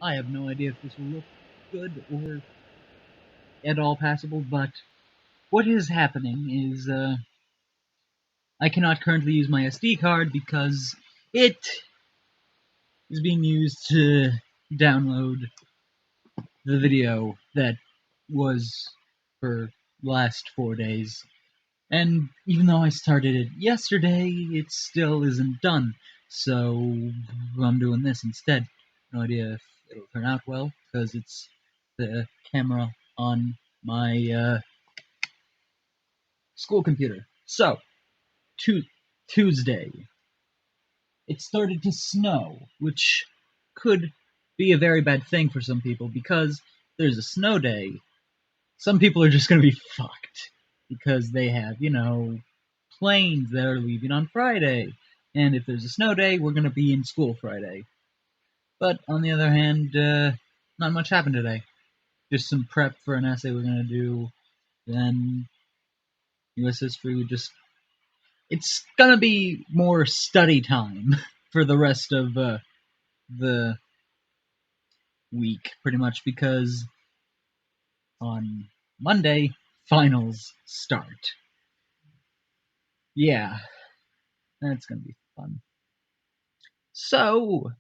I have no idea if this will look good or at all passable, but what is happening is I cannot currently use my SD card because it is being used to download the video that was for last 4 days. And even though I started it yesterday, it still isn't done. So I'm doing this instead. No idea if it'll turn out well, because it's the camera on my school computer. So, Tuesday. It started to snow, which could be a very bad thing for some people, because there's a snow day. Some people are just going to be fucked, because they have, planes that are leaving on Friday. And if there's a snow day, we're going to be in school Friday. But on the other hand, not much happened today. Just some prep for an essay we're going to do. Then US history, it's going to be more study time for the rest of the week, pretty much, because on Monday, finals start. Yeah, that's going to be fun. So,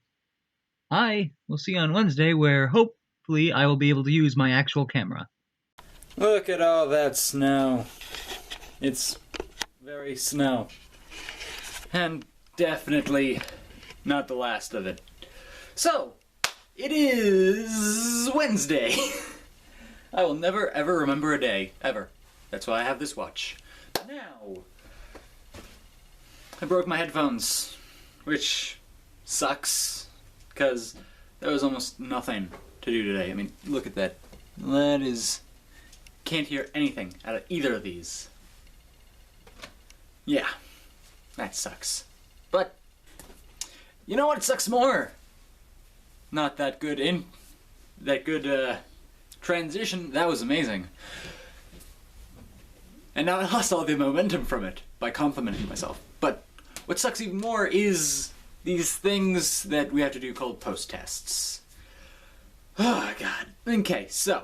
I will see you on Wednesday, where hopefully I will be able to use my actual camera. Look at all that snow. It's very snow. And definitely not the last of it. So, it is Wednesday. I will never ever remember a day, ever. That's why I have this watch. Now, I broke my headphones, which sucks, because there was almost nothing to do today. I mean, look at that. That is... Can't hear anything out of either of these. Yeah, that sucks. But, you know what sucks more? Not that good transition. That was amazing. And now I lost all the momentum from it by complimenting myself. But what sucks even more is these things that we have to do called post-tests. Oh, God. Okay, so...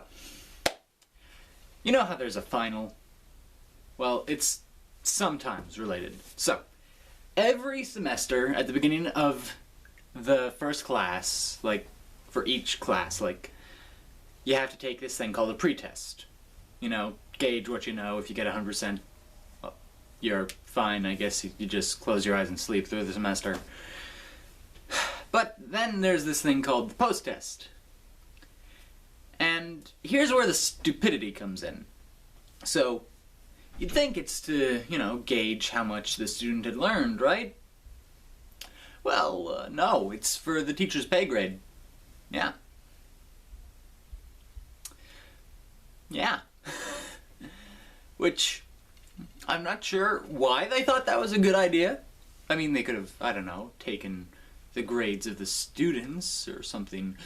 You know how there's a final? Well, it's sometimes related. So, every semester at the beginning of the first class, like, for each class, like, you have to take this thing called a pretest. You know, gauge what you know. If you get 100%, well, you're fine, I guess. You just close your eyes and sleep through the semester. But then there's this thing called the post-test. And here's where the stupidity comes in. So, you'd think it's to, gauge how much the student had learned, right? Well, no, it's for the teacher's pay grade. Yeah. Yeah. Which, I'm not sure why they thought that was a good idea. I mean, they could have, I don't know, taken the grades of the students or something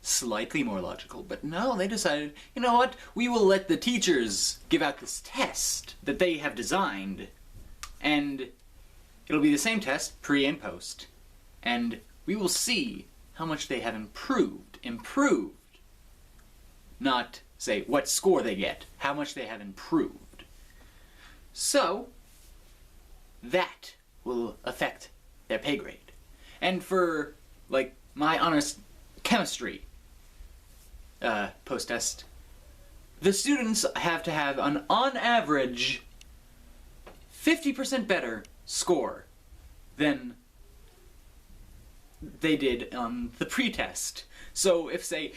slightly more logical, but no, they decided, you know what, we will let the teachers give out this test that they have designed, and it'll be the same test, pre and post, and we will see how much they have improved, not say what score they get, how much they have improved. So, that will affect their pay grade. And for, like, my honest chemistry post-test, the students have to have an, on average, 50% better score than they did on the pre-test. So if, say,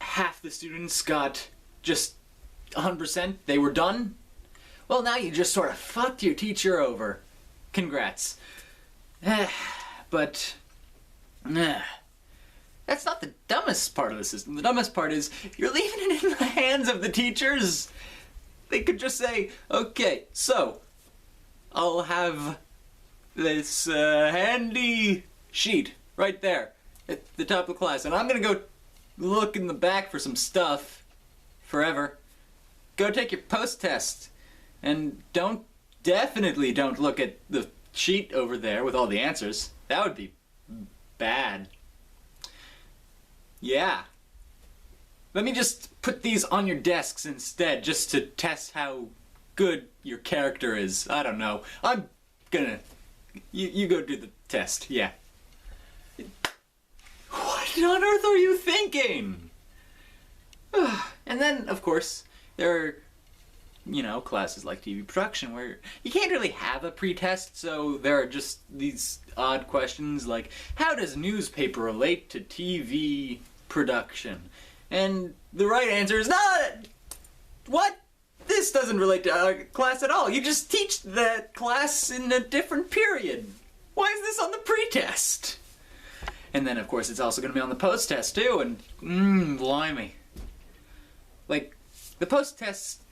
half the students got just 100%, they were done, well, now you just sort of fucked your teacher over. Congrats. But... That's not the dumbest part of the system. The dumbest part is, you're leaving it in the hands of the teachers. They could just say, okay, so, I'll have this handy sheet right there at the top of the class, and I'm gonna go look in the back for some stuff forever. Go take your post-test, and definitely don't look at the sheet over there with all the answers. That would be bad. Yeah. Let me just put these on your desks instead, just to test how good your character is. I don't know. I'm gonna... You go do the test, yeah. What on earth are you thinking? And then, of course, there are, you know, classes like TV production where you can't really have a pretest, so there are just these odd questions like, how does newspaper relate to TV production? And the right answer is not. What? This doesn't relate to our class at all. You just teach that class in a different period. Why is this on the pretest? And then, of course, it's also going to be on the post-test, too, and blimey. Like, the post-test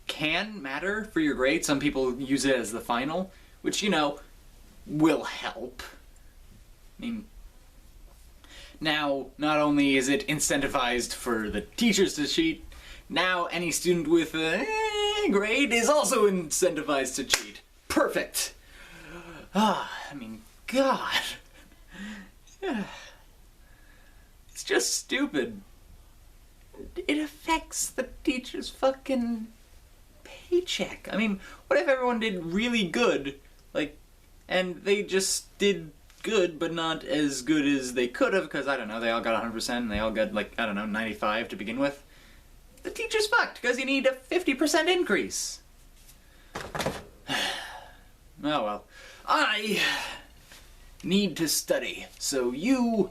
can matter for your grade. Some people use it as the final, which, you know, will help. I mean, now, not only is it incentivized for the teachers to cheat, now any student with a grade is also incentivized to cheat. Perfect! I mean, God. It's just stupid. It affects the teacher's fucking paycheck. I mean, what if everyone did really good, like, and they just did good, but not as good as they could have, because, I don't know, they all got 100% and they all got, like, I don't know, 95 to begin with. The teacher's fucked, because you need a 50% increase. Oh well. I need to study, so you,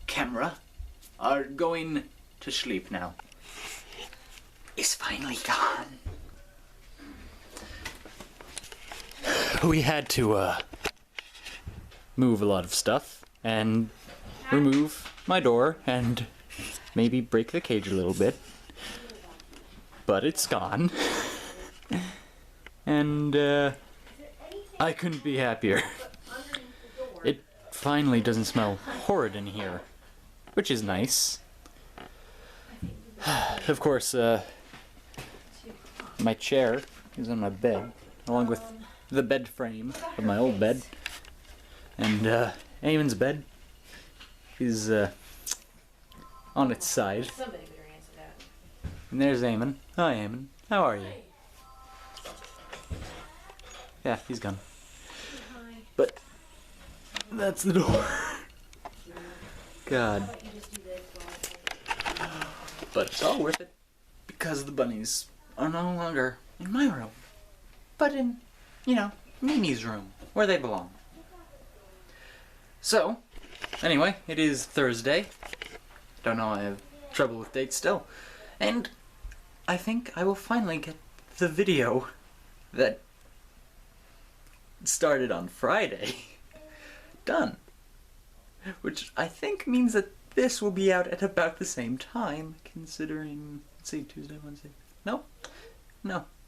camera, are going to sleep now. It's finally gone. We had to, move a lot of stuff, and remove my door, and maybe break the cage a little bit. But it's gone. And, I couldn't be happier. It finally doesn't smell horrid in here, which is nice. Of course, my chair is on my bed, along with the bed frame of my old bed. And, Eamon's bed is, on its side. Somebody better answer that. And there's Eamon. Hi, Eamon. How are you? Yeah, he's gone. Hi. But that's the door. God. But it's all worth it because the bunnies are no longer in my room, but in, you know, Mimi's room, where they belong. So, anyway, it is Thursday. Don't know, I have trouble with dates still. And I think I will finally get the video that started on Friday done. Which I think means that this will be out at about the same time, considering, let's see, Tuesday, Wednesday. No,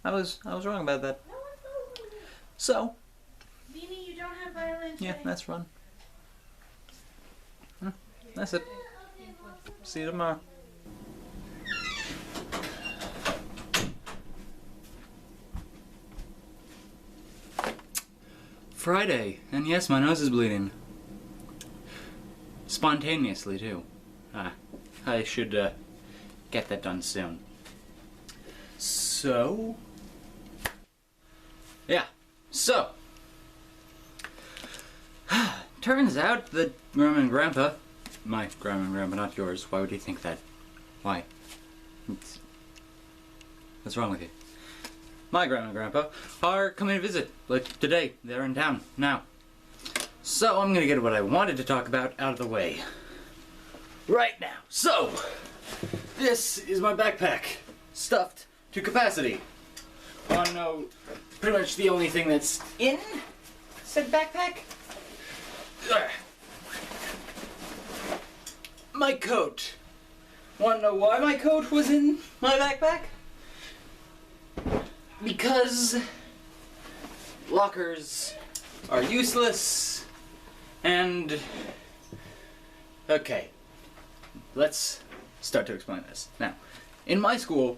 I was wrong about that. So, Beanie, you don't have violin today? yeah, that's fun. That's it. See you tomorrow. Friday, and yes, my nose is bleeding. Spontaneously, too. I should, get that done soon. So... yeah, so... turns out that Grandma and Grandpa... my Grandma and Grandpa, not yours. Why would you think that? Why? What's wrong with you? My Grandma and Grandpa are coming to visit. Like, today. They're in town. Now. So, I'm gonna get what I wanted to talk about out of the way. Right now. So, this is my backpack. Stuffed to capacity. Wanna know pretty much the only thing that's in said backpack? My coat. Wanna know why my coat was in my backpack? Because lockers are useless and... okay, let's start to explain this. Now, in my school,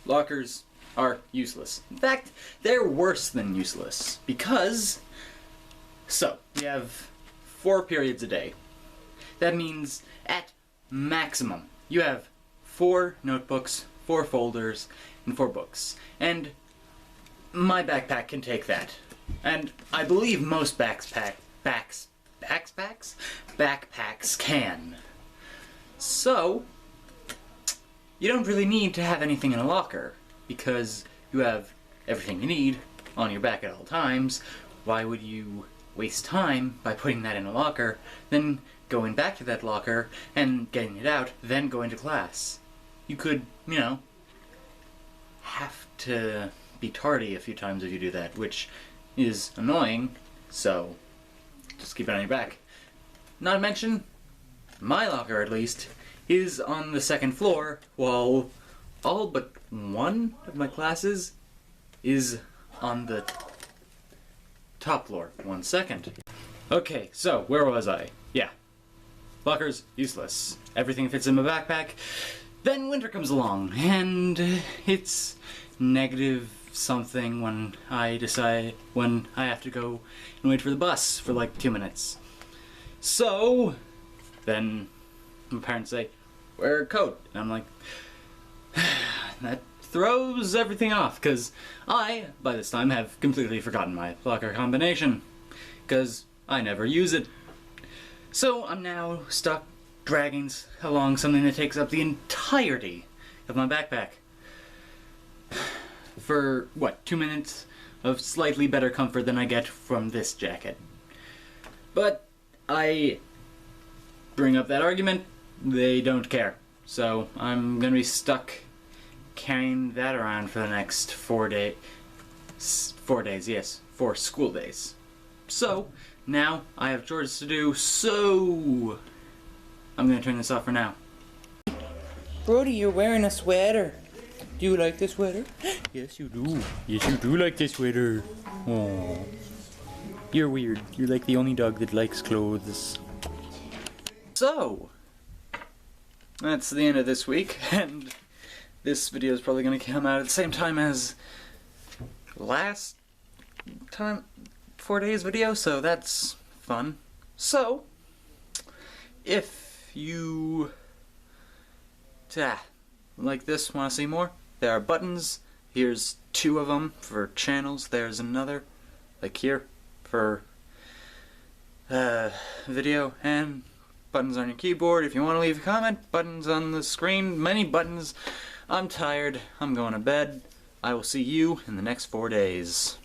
lockers are useless. In fact, they're worse than useless because... so, we have 4 periods a day. That means at maximum. You have 4 notebooks, 4 folders, and 4 books. And my backpack can take that. And I believe most backpacks can. So, you don't really need to have anything in a locker, because you have everything you need on your back at all times. Why would you waste time by putting that in a locker, then going back to that locker and getting it out, then going to class? You could, you know, have to be tardy a few times if you do that, which is annoying, so just keep it on your back. Not to mention, my locker at least is on the 2nd floor, while all but one of my classes is on the top floor. 1 second. Okay, so where was I? Yeah. Lockers, useless. Everything fits in my backpack. Then winter comes along, and it's negative something when I have to go and wait for the bus for like 2 minutes. So, then my parents say, wear a coat. And I'm like, that throws everything off, because I, by this time, have completely forgotten my locker combination, because I never use it. So I'm now stuck dragging along something that takes up the entirety of my backpack. For, what, 2 minutes of slightly better comfort than I get from this jacket. But I bring up that argument, they don't care. So I'm gonna be stuck carrying that around for the next 4 school days. So now I have chores to do, so I'm gonna turn this off for now. Brody, you're wearing a sweater. Do you like the sweater? Yes, you do. Yes, you do like the sweater. Oh, you're weird. You're like the only dog that likes clothes. So, that's the end of this week, and this video is probably going to come out at the same time as last time 4 days video, so that's fun. So, if you like this, want to see more, there are buttons. Here's 2 of them for channels. There's another, like here, for video, and buttons on your keyboard if you want to leave a comment, buttons on the screen, many buttons. I'm tired, I'm going to bed. I will see you in the next 4 days.